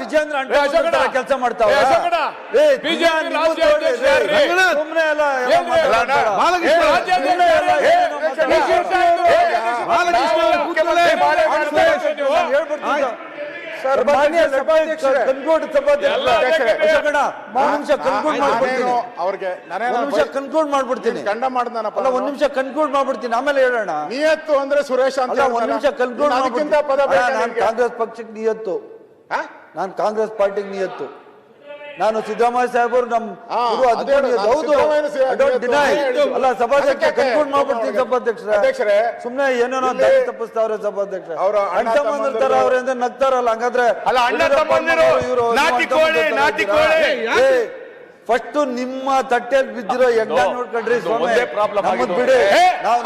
ವಿಜೇಂದ್ರ ಕೆಲಸ ಮಾಡ್ತಾವ ಸರ್ ಮಾನ್ಯ ಸಭಾಧ್ಯಕ್ಷರೇ ಕನ್ಕ್ಲೂಡ್ ಮಾಡ್ಬಿಡ್ತೀನಿ ಒಂದ್ ನಿಮಿಷ ಕನ್ಕ್ಲೂಡ್ ಮಾಡ್ಬಿಡ್ತೀನಿ ಆಮೇಲೆ ಹೇಳೋಣ. ನಿಯತ್ತು ಅಂದ್ರೆ ಸುರೇಶ್ ಅಂತ ಒಂದ್ ನಿಮಿಷ ಕನ್ಕ್ಲೂಡ್ ನಾನು ಕಾಂಗ್ರೆಸ್ ಪಕ್ಷಕ್ಕೆ ನಿಯತ್ತು, ನಾನು ಕಾಂಗ್ರೆಸ್ ಪಾರ್ಟಿಗೆ ನಿಯತ್ತು. ನಾನು ಸಿದ್ದರಾಮಯ್ಯ ಸಾಹೇಬರು ನಮ್ಮ ಹೌದು ಅಲ್ಲ ಸಭಾಧ್ಯಕ್ಷ ಕನ್ಕ್ಲೂಡ್ ಮಾಡ್ಬಿಡ್ತೀನಿ. ಸಭಾಧ್ಯಕ್ಷರೇ ಸುಮ್ನೆ ಏನೇನೋ ದಾರಿ ತಪ್ಪಿಸ್ತಾವ್ರೆ ಸಭಾಧ್ಯಕ್ಷ. ಅಣ್ಣ ತಮ್ಮಂದಿರ ತರ ಅವ್ರಿಂದ ನಗ್ತಾರಲ್ಲ, ಹಂಗಾದ್ರೆ ಫಸ್ಟ್ ನಿಮ್ಮ ತಟ್ಟೆಯಲ್ಲಿ ಬಿದ್ದಿರೋ ಯಜ್ಞ ನೋಡ್ಕೊಂಡ್ರಿ ಸ್ವಾಮಿ, ನಮ್ಮದ್ ಬಿಡಿ ನಾವು